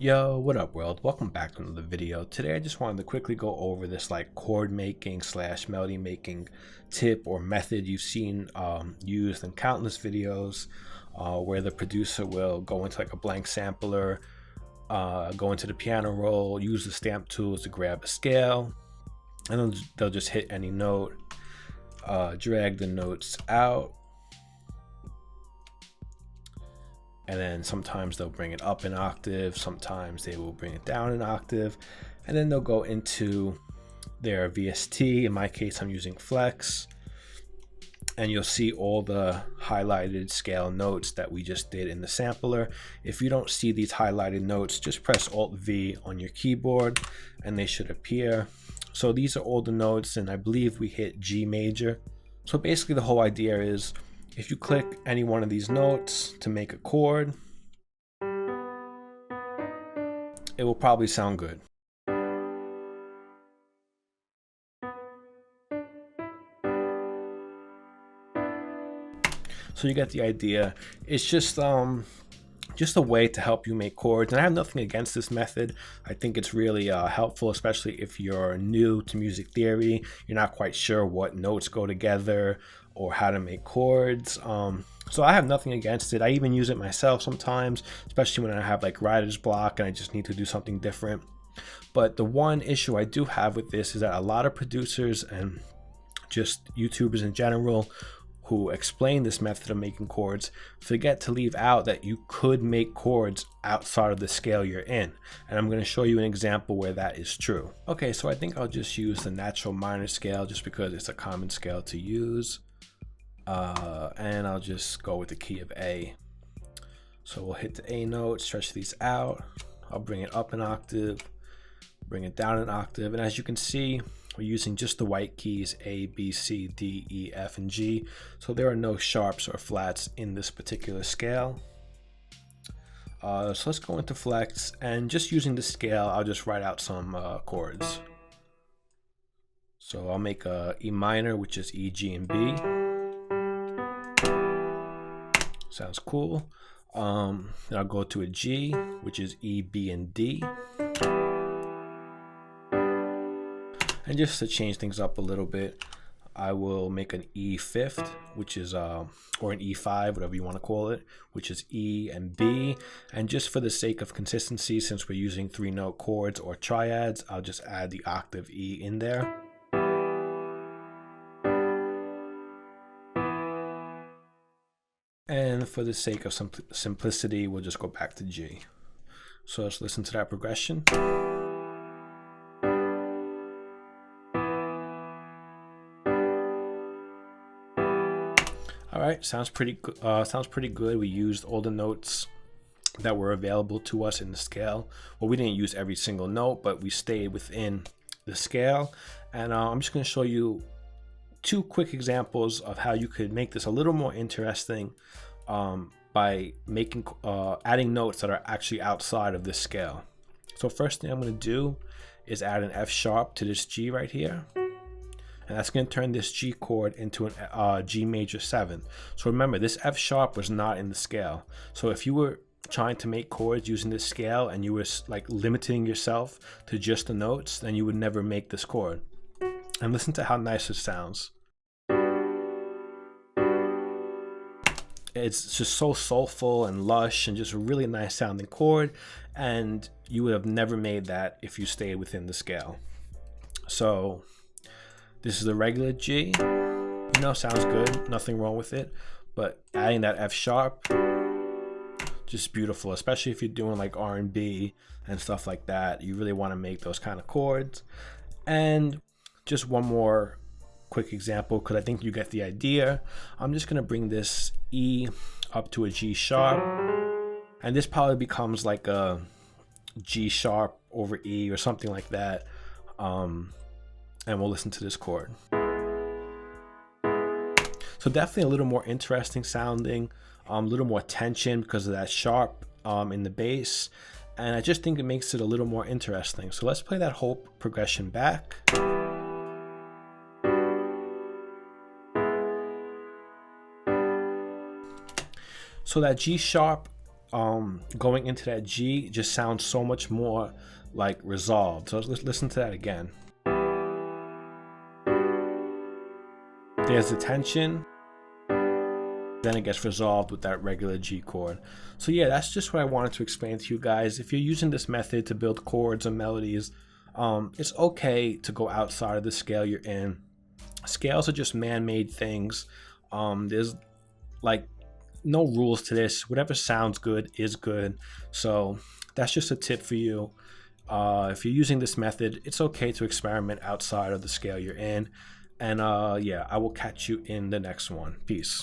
Yo, what up world? Welcome back to another video. Today I just wanted to quickly go over this like chord making slash melody making tip or method you've seen used in countless videos where the producer will go into like a blank sampler, go into the piano roll, use the stamp tools to grab a scale, and then they'll just hit any note, drag the notes out, and then sometimes they'll bring it up an octave, sometimes they will bring it down an octave, and then they'll go into their VST. In my case, I'm using Flex, and you'll see all the highlighted scale notes that we just did in the sampler. If you don't see these highlighted notes, just press Alt-V on your keyboard and they should appear. So these are all the notes, and I believe we hit G major. So basically the whole idea is, if you click any one of these notes to make a chord, it will probably sound good. So you get the idea. It's just a way to help you make chords, and I have nothing against this method. I think it's really helpful, especially if you're new to music theory, you're not quite sure what notes go together or how to make chords. So I have nothing against it. I even use it myself sometimes, especially when I have like writer's block and I just need to do something different. But the one issue I do have with this is that a lot of producers and just YouTubers in general who explain this method of making chords forget to leave out that you could make chords outside of the scale you're in. And I'm going to show you an example where that is true. Okay, so I think I'll just use the natural minor scale just because it's a common scale to use. And I'll just go with the key of A. So we'll hit the A note, stretch these out. I'll bring it up an octave, bring it down an octave. And as you can see, we're using just the white keys A, B, C, D, E, F, and G. So there are no sharps or flats in this particular scale. So let's go into Flex, and just using the scale, I'll just write out some chords. So I'll make a E minor, which is E, G, and B. Sounds cool. Then I'll go to a G, which is E, B, and D. And just to change things up a little bit, I will make an E fifth, which is, or an E5, whatever you want to call it, which is E and B. And just for the sake of consistency, since we're using 3-note chords or triads, I'll just add the octave E in there. And for the sake of simplicity, we'll just go back to G. So let's listen to that progression. All right, sounds pretty good. We used all the notes that were available to us in the scale. Well, we didn't use every single note, but we stayed within the scale. And I'm just going to show you 2 quick examples of how you could make this a little more interesting by making adding notes that are actually outside of this scale. So first thing I'm going to do is add an F sharp to this G right here. And that's going to turn this G chord into an G major 7. So remember, this F sharp was not in the scale. So if you were trying to make chords using this scale and you were like limiting yourself to just the notes, then you would never make this chord. And listen to how nice it sounds. It's just so soulful and lush and just a really nice sounding chord. And you would have never made that if you stayed within the scale. So this is the regular G, you know, sounds good, nothing wrong with it, but adding that F sharp, just beautiful, especially if you're doing like R&B and stuff like that. You really want to make those kind of chords. And just one more quick example, because I think you get the idea. I'm just going to bring this E up to a G sharp, and this probably becomes like a G sharp over E or something like that. And we'll listen to this chord. So definitely a little more interesting sounding, a little more tension because of that sharp in the bass. And I just think it makes it a little more interesting. So let's play that whole progression back. So that G sharp going into that G just sounds so much more like resolved. So let's listen to that again. There's the tension, then it gets resolved with that regular G chord. So yeah, that's just what I wanted to explain to you guys. If you're using this method to build chords and melodies, it's okay to go outside of the scale you're in. Scales are just man-made things. There's like no rules to this. Whatever sounds good is good. So that's just a tip for you. If you're using this method, it's okay to experiment outside of the scale you're in. And yeah, I will catch you in the next one. Peace.